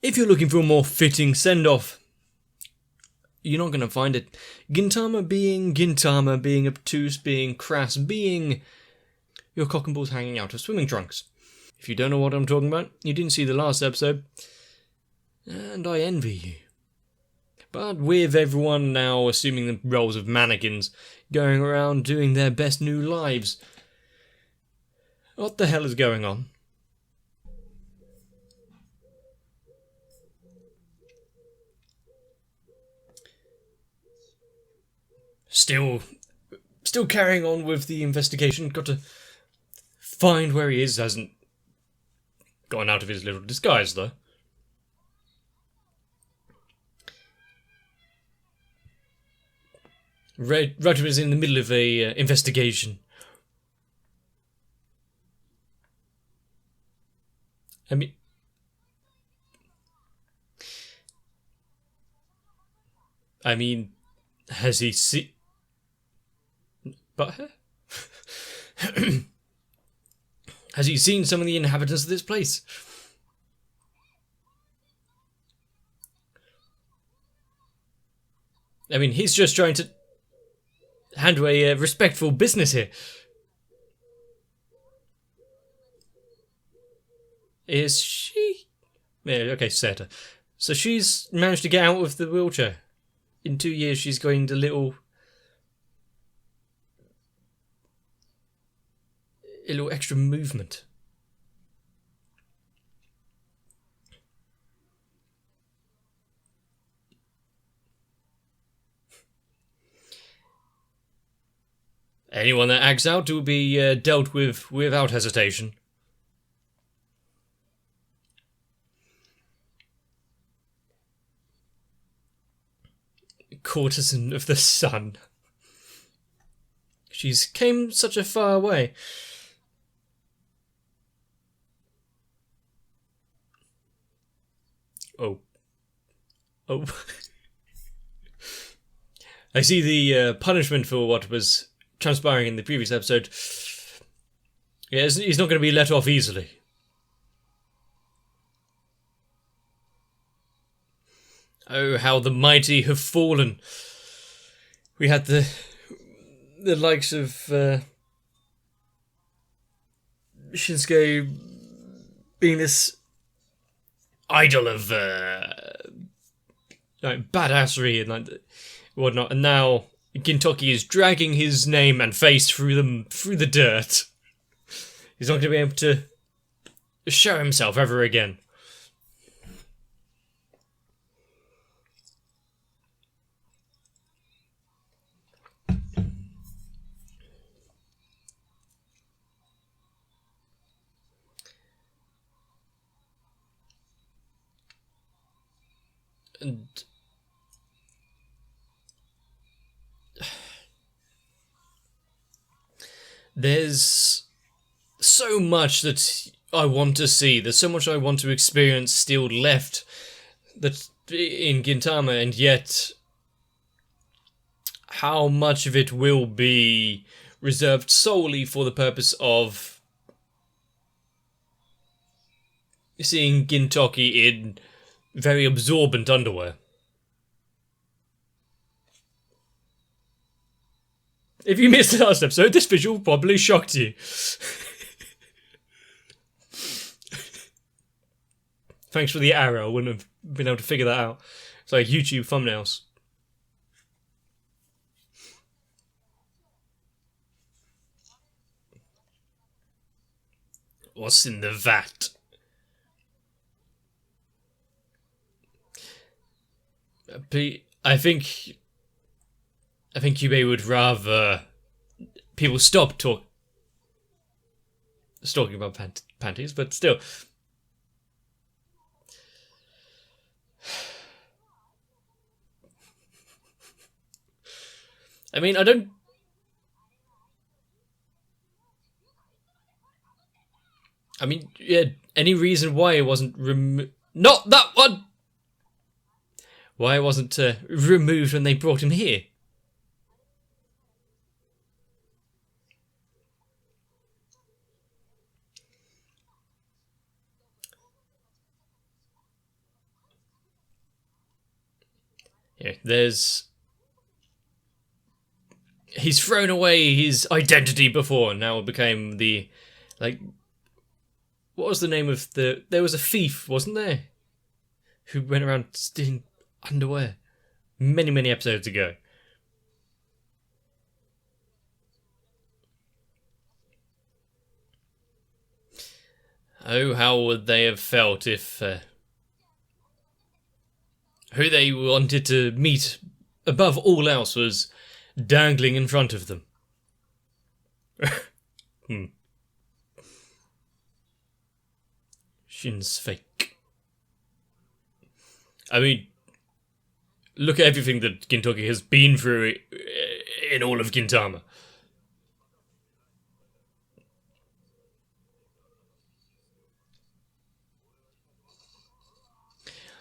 If you're looking for a more fitting send-off, you're not going to find it. Gintama, being obtuse, being crass, being your cock and balls hanging out of swimming trunks. If you don't know what I'm talking about, you didn't see the last episode, and I envy you. But with everyone now assuming the roles of mannequins, going around doing their best new lives, what the hell is going on? Still carrying on with the investigation. Got to find where he is. Hasn't gotten out of his little disguise, though. Roger is in the middle of a investigation. I mean, has he seen... But has he seen some of the inhabitants of this place? I mean, he's just trying to handle a respectful business here. Is she... Yeah, okay, Seta. So she's managed to get out of the wheelchair. In 2 years, she's going to a little extra movement. Anyone that acts out will be dealt with without hesitation. Courtesan of the sun. She's came such a far way. Oh. I see the punishment for what was transpiring in the previous episode. Yeah, he's not going to be let off easily. Oh, how the mighty have fallen. We had the likes of Shinsuke being this idol of badassery and whatnot, and now Gintoki is dragging his name and face through the dirt. He's not going to be able to show himself ever again. And there's so much that I want to see. There's so much I want to experience still left that in Gintama, and yet how much of it will be reserved solely for the purpose of seeing Gintoki in very absorbent underwear. If you missed the last episode, this visual probably shocked you. Thanks for the arrow, I wouldn't have been able to figure that out. It's like YouTube thumbnails. What's in the vat? I think Yubei would rather people stop talking about panties, but still. I mean, yeah, any reason why it wasn't not that one! Why it wasn't removed when they brought him here? Yeah, he's thrown away his identity before, and now became the, like, what was the name of there was a thief, wasn't there? Who went around stealing underwear many, many episodes ago. Oh, how would they have felt if who they wanted to meet above all else was dangling in front of them? Shin's fake. I mean, look at everything that Gintoki has been through in all of Gintama.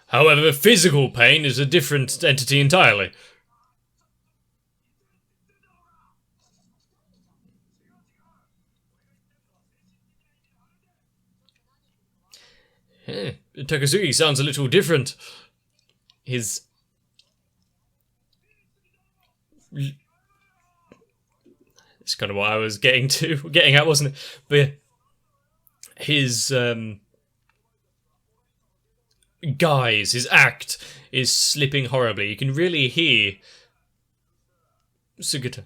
However, physical pain is a different entity entirely. Takasugi sounds a little different. His... It's kind of what I was getting at, wasn't it? But his guise, his act is slipping horribly. You can really hear Sugita.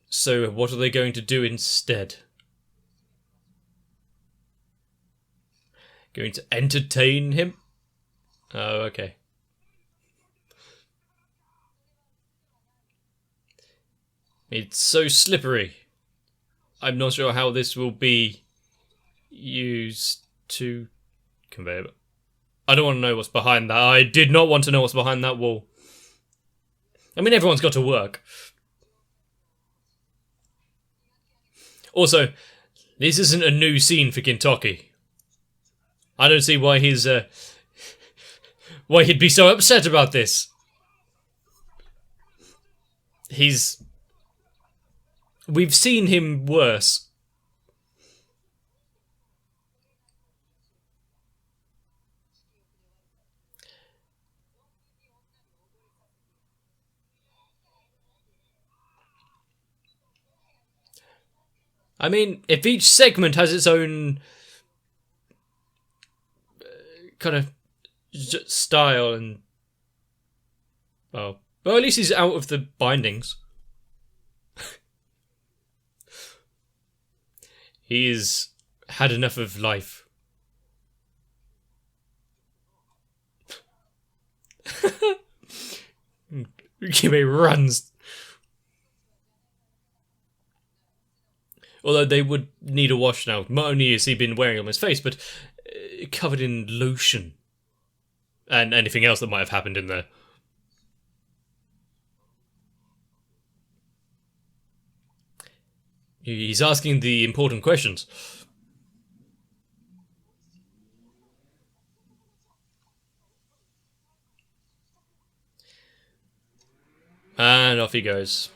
So what are they going to do instead? Going to entertain him? Oh, okay. It's so slippery. I'm not sure how this will be used to convey it. I don't want to know what's behind that. I did not want to know what's behind that wall. I mean, everyone's got to work. Also, this isn't a new scene for Gintoki. I don't see why why he'd be so upset about this. We've seen him worse. I mean, if each segment has its own kind of style and... well, at least he's out of the bindings. He's had enough of life. Kime runs. Although they would need a wash now. Not only has he been wearing it on his face, but covered in lotion. And anything else that might have happened in there. He's asking the important questions. And off he goes.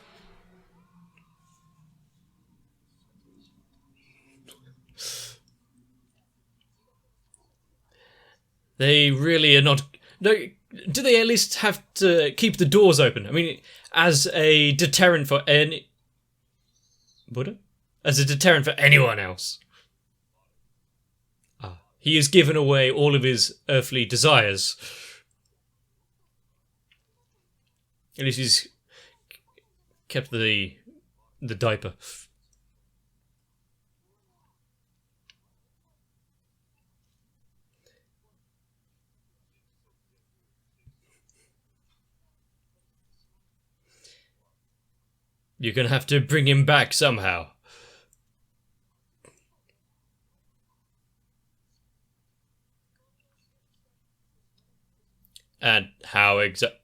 They really are not... No, do they at least have to keep the doors open? I mean, as a deterrent for any... Buddha? As a deterrent for anyone else. He has given away all of his earthly desires. At least he's kept the diaper. You're gonna have to bring him back somehow. And how exactly?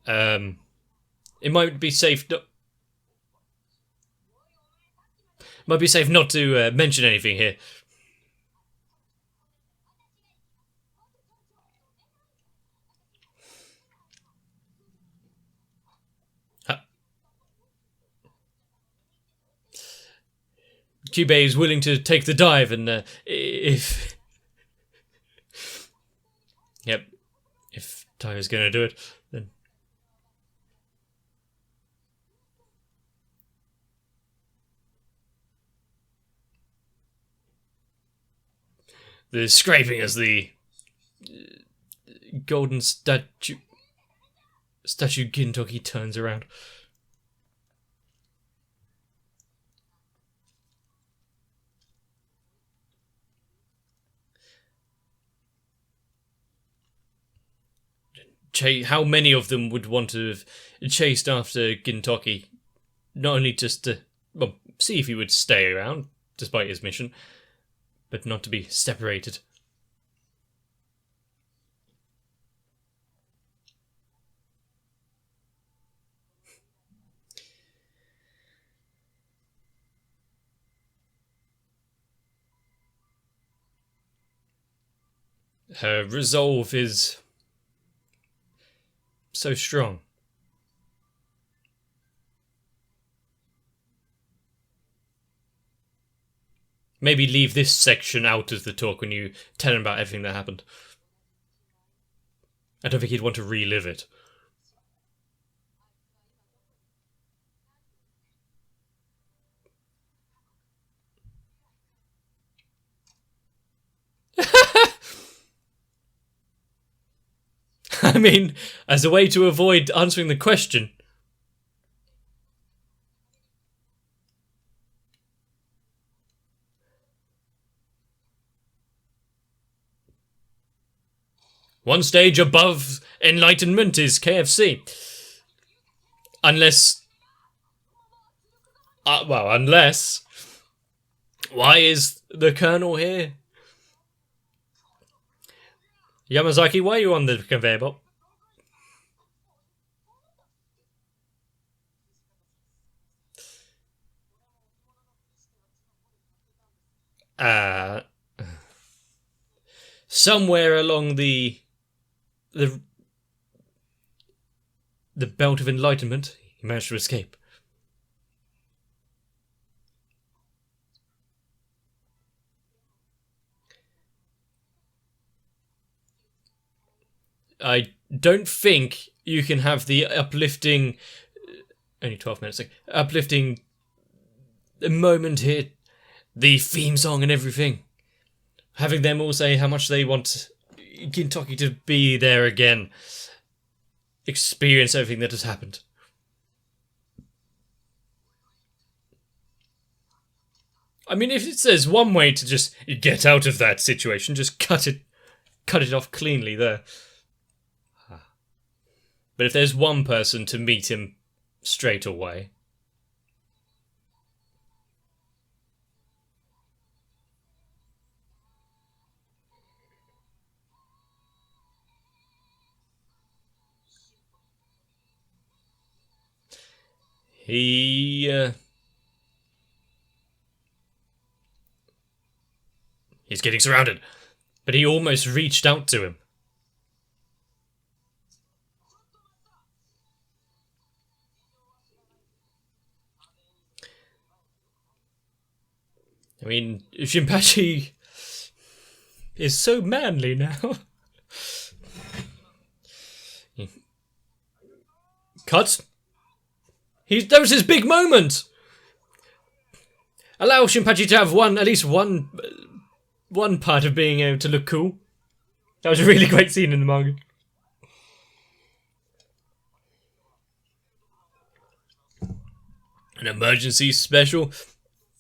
It might be safe. Might be safe not to mention anything here. Kyubey is willing to take the dive, and if... Yep. If Taiyo's gonna do it, then... The scraping as the golden statue Gintoki turns around. How many of them would want to have chased after Gintoki? Not only just to see if he would stay around, despite his mission, but not to be separated. Her resolve is so strong. Maybe leave this section out of the talk when you tell him about everything that happened. I don't think he'd want to relive it. I mean, as a way to avoid answering the question. One stage above enlightenment is KFC. Unless... unless... Why is the Colonel here? Yamazaki, why are you on the conveyor belt? Somewhere along the belt of enlightenment, he managed to escape. I don't think you can have the uplifting... Only 12 minutes. Uplifting moment here. The theme song and everything. Having them all say how much they want Gintoki to be there again. Experience everything that has happened. I mean, if it says one way to just get out of that situation, just cut it off cleanly there. But if there's one person to meet him straight away... He's getting surrounded, but he almost reached out to him. I mean, Shinpachi is so manly now. Cut. That was his big moment. Allow Shinpachi to have at least one part of being able to look cool. That was a really great scene in the manga. An emergency special.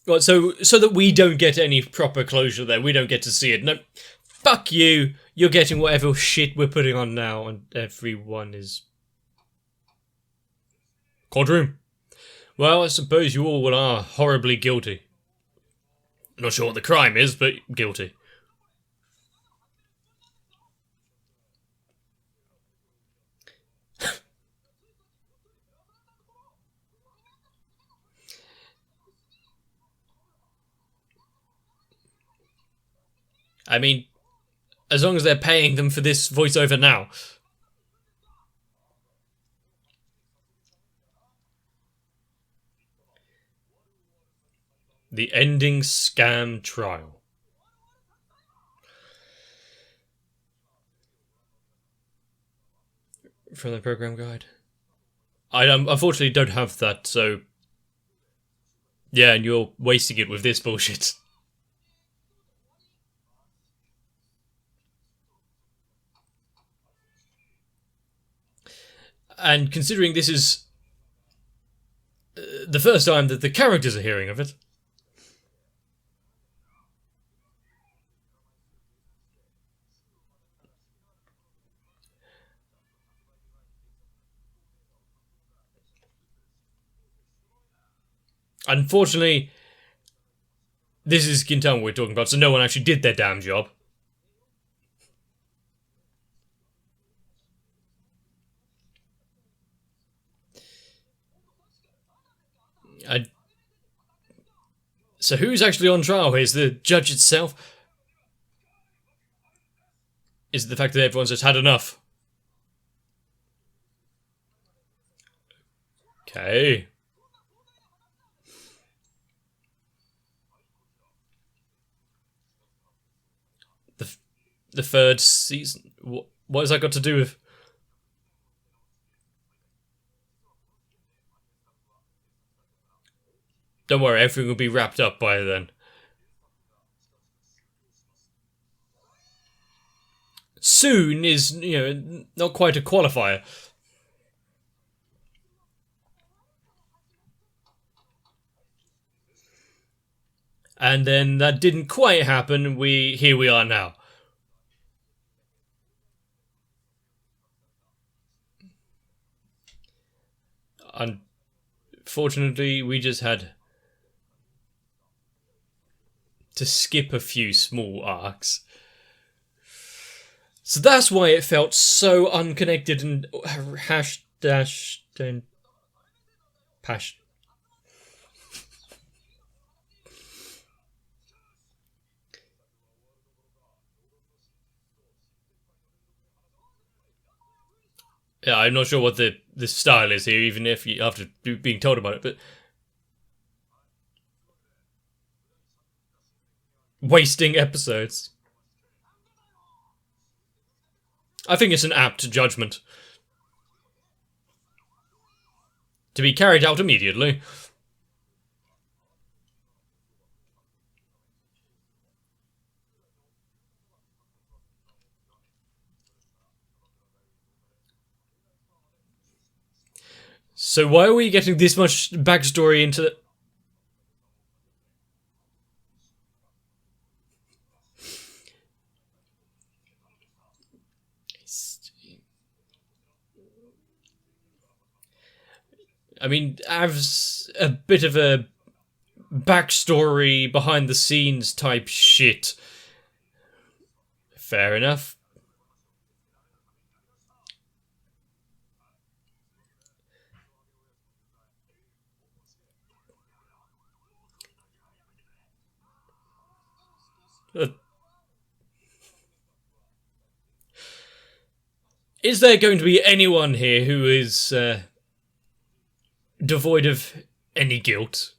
Right, so that we don't get any proper closure there. We don't get to see it. No, fuck you. You're getting whatever shit we're putting on now, and everyone is... Courtroom. Well, I suppose you all are horribly guilty. Not sure what the crime is, but guilty. I mean, as long as they're paying them for this voiceover now. The ending scam trial. From the program guide. I unfortunately don't have that, so... Yeah, and you're wasting it with this bullshit. And considering this is the first time that the characters are hearing of it... Unfortunately, this is Gintama we're talking about, so no one actually did their damn job. So who's actually on trial here? Is the judge itself? Is it the fact that everyone's just had enough? Okay. The third season? What has that got to do with... Don't worry, everything will be wrapped up by then. Soon is, not quite a qualifier. And then that didn't quite happen, here we are now. Unfortunately, we just had to skip a few small arcs. So that's why it felt so unconnected and hash-dashed and pash. Yeah, I'm not sure what the style is here, even if you, after being told about it, but... Wasting episodes. I think it's an apt judgment. To be carried out immediately. So why are we getting this much backstory into... I mean, Av's a bit of a backstory, behind the scenes type shit. Fair enough. Is there going to be anyone here who is devoid of any guilt?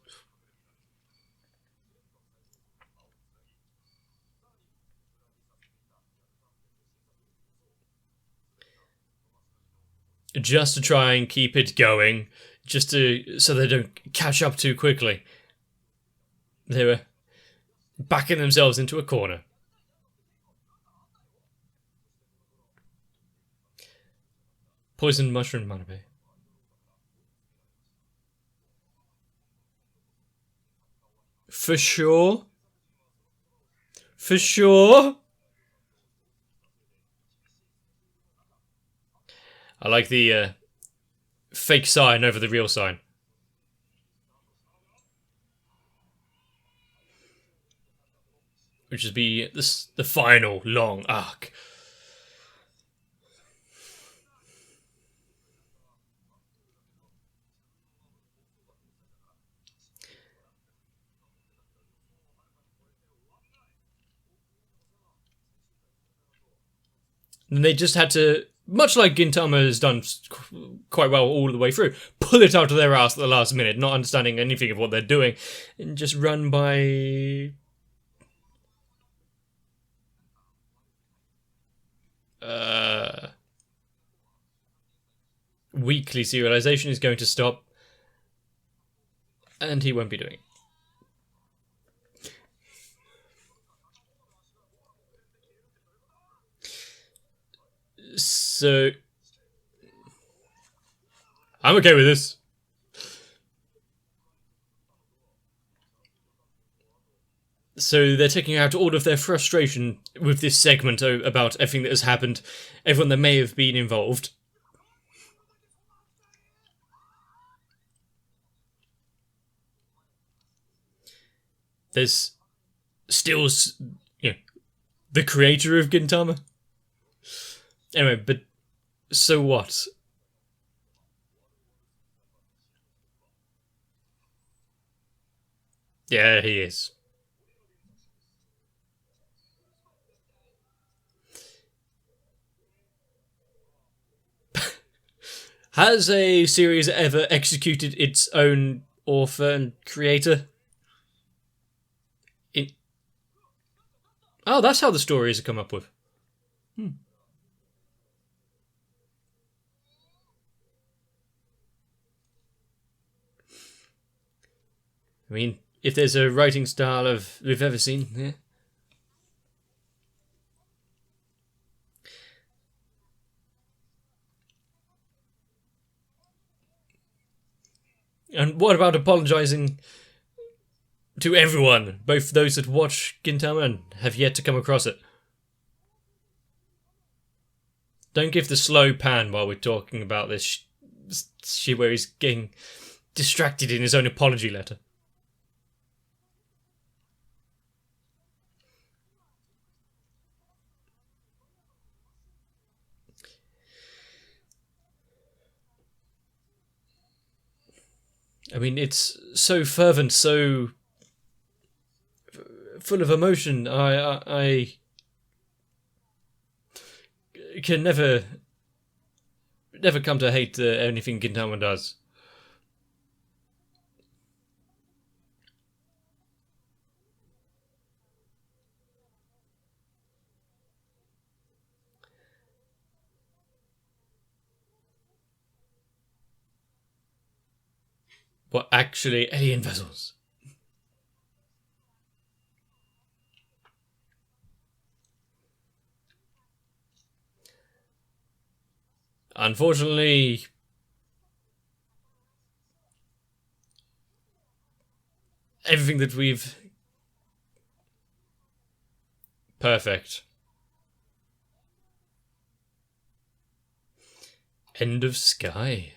Just to try and keep it going, so they don't catch up too quickly. They were backing themselves into a corner. Poisoned mushroom manabe. For sure? For sure? I like the fake sign over the real sign. Which would be the final long arc. And they just had to much like Gintama has done quite well all the way through, pull it out of their ass at the last minute, not understanding anything of what they're doing, and just run by... weekly serialization is going to stop, and he won't be doing it. So I'm okay with this. So they're taking out all of their frustration with this segment about everything that has happened, everyone that may have been involved. There's still, the creator of Gintama. Anyway, but so what? Yeah, he is. Has a series ever executed its own author and creator? Oh, that's how the stories are come up with. I mean, if there's a writing style we've ever seen, yeah. And what about apologising to everyone, both those that watch Gintama and have yet to come across it? Don't give the slow pan while we're talking about this shit where he's getting distracted in his own apology letter. I mean, it's so fervent, so full of emotion. I can never come to hate anything Gintama does. What, actually alien vessels? Unfortunately, everything that we've... Perfect. End of Sky.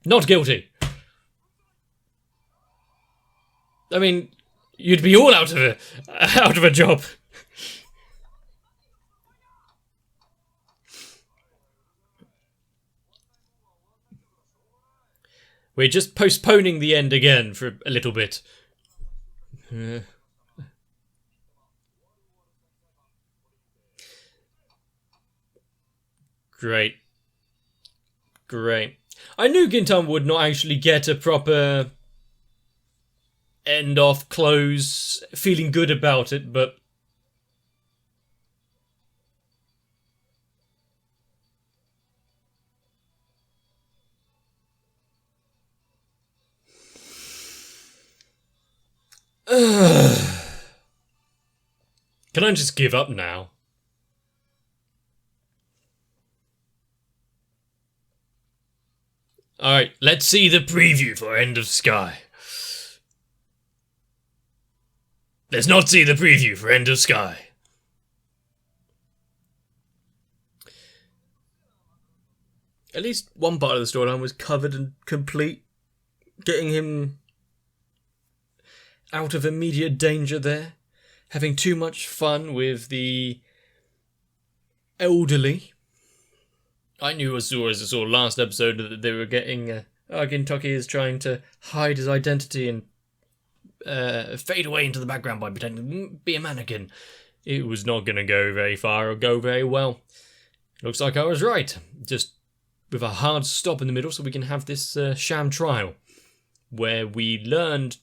Not guilty. I mean, you'd be all out of a job. We're just postponing the end again for a little bit. Great. I knew Gintama would not actually get a proper end off, close, feeling good about it, but can I just give up now? Alright, let's see the preview for End of Sky. Let's not see the preview for End of Sky. At least one part of the storyline was covered and complete, getting him out of immediate danger there, having too much fun with the elderly. I knew as I saw last episode that they were getting... Gintoki is trying to hide his identity and fade away into the background by pretending to be a mannequin. it was not going to go very far or go very well. Looks like I was right. Just with a hard stop in the middle so we can have this sham trial where we learned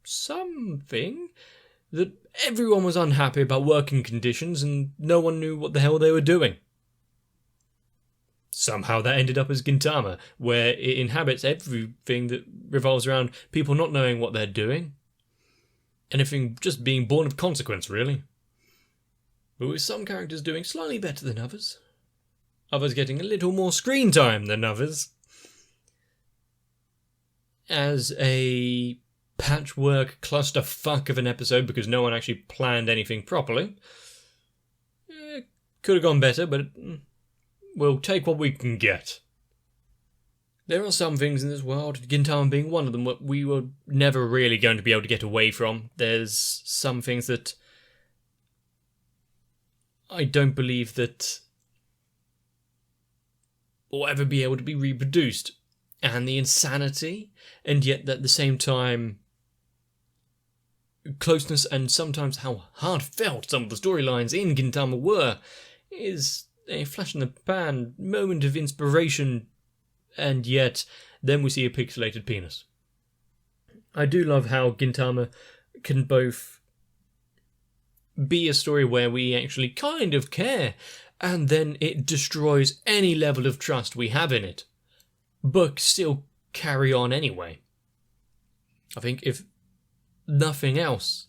something that everyone was unhappy about working conditions and no one knew what the hell they were doing. Somehow that ended up as Gintama, where it inhabits everything that revolves around people not knowing what they're doing. Anything just being born of consequence, really. But with some characters doing slightly better than others. Others getting a little more screen time than others. As a patchwork clusterfuck of an episode, because no one actually planned anything properly. Could have gone better, but we'll take what we can get. There are some things in this world, Gintama being one of them, that we were never really going to be able to get away from. There's some things that I don't believe that will ever be able to be reproduced. And the insanity, and yet at the same time, closeness and sometimes how heartfelt some of the storylines in Gintama were, is a flash in the pan moment of inspiration, and yet then we see a pixelated penis. I do love how Gintama can both be a story where we actually kind of care, and then it destroys any level of trust we have in it, but still carry on anyway. I think if nothing else,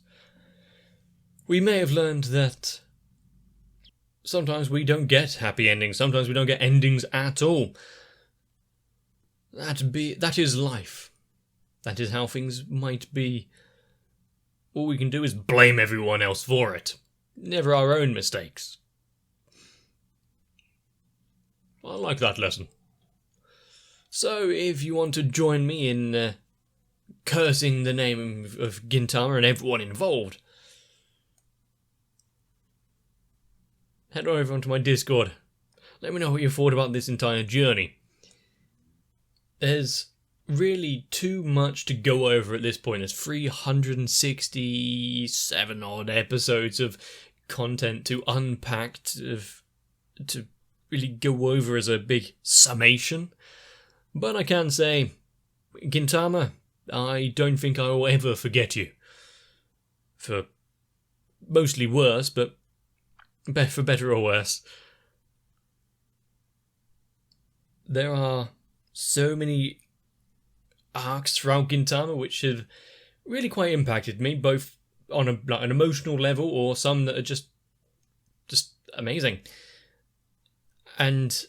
we may have learned that sometimes we don't get happy endings, sometimes we don't get endings at all. That is life. That is how things might be. All we can do is blame everyone else for it, never our own mistakes. I like that lesson. So, if you want to join me in cursing the name of Gintama and everyone involved, head over onto my Discord. Let me know what you thought about this entire journey. There's really too much to go over at this point. There's 367 odd episodes of content to unpack, to really go over as a big summation. But I can say, Gintama, I don't think I will ever forget you. For mostly worse, but for better or worse. There are so many arcs throughout Gintama which have really quite impacted me, both on an emotional level or some that are just amazing. And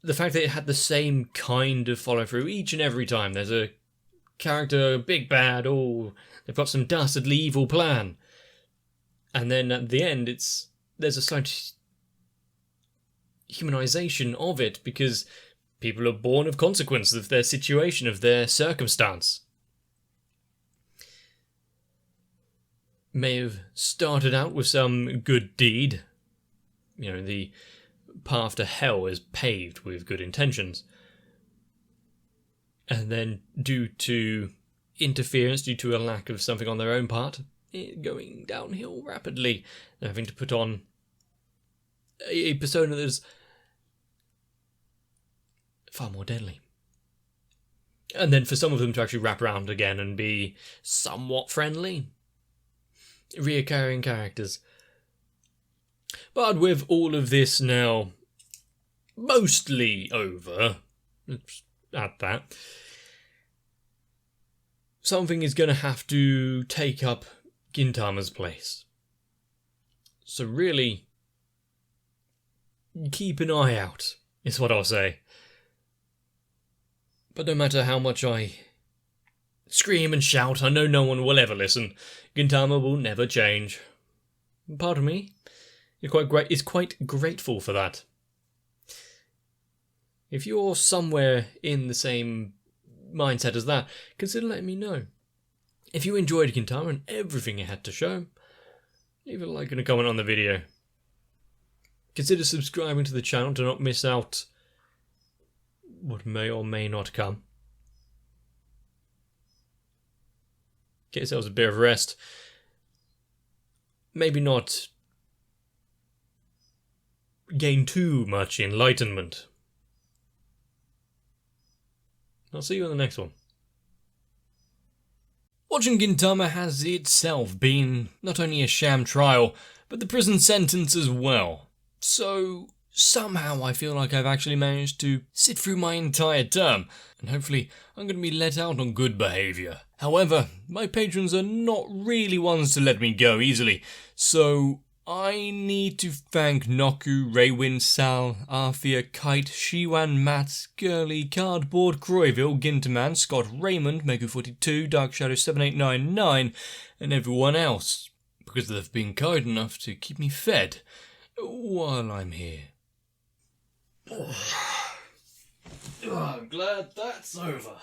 the fact that it had the same kind of follow through each and every time. There's a character, big bad, they've got some dastardly evil plan. And then at the end, there's a slight humanization of it, because people are born of consequence of their situation, of their circumstance. May have started out with some good deed. You know, the path to hell is paved with good intentions. And then, due to interference, due to a lack of something on their own part, going downhill rapidly. They're having to put on a persona that's far more deadly. And then for some of them to actually wrap around again and be somewhat friendly. Reoccurring characters. But with all of this now mostly over, let's add that, something is going to have to take up Gintama's place. So really, keep an eye out, is what I'll say. But no matter how much I scream and shout, I know no one will ever listen. Gintama will never change. Part of me is quite grateful for that. If you're somewhere in the same mindset as that, consider letting me know. If you enjoyed Gintama and everything it had to show, leave a like and a comment on the video. Consider subscribing to the channel to not miss out what may or may not come. Get yourselves a bit of rest. Maybe not gain too much enlightenment. I'll see you in the next one. Watching Gintama has itself been not only a sham trial, but the prison sentence as well. So somehow I feel like I've actually managed to sit through my entire term, and hopefully I'm going to be let out on good behaviour. However, my patrons are not really ones to let me go easily, so I need to thank Noku, Raywin, Sal, Arthea, Kite, Shiwan, Matt, Girly, Cardboard, Croyville, Ginterman, Scott, Raymond, Meku42, Dark Shadow 7899, and everyone else, because they've been kind enough to keep me fed while I'm here. I'm glad that's over.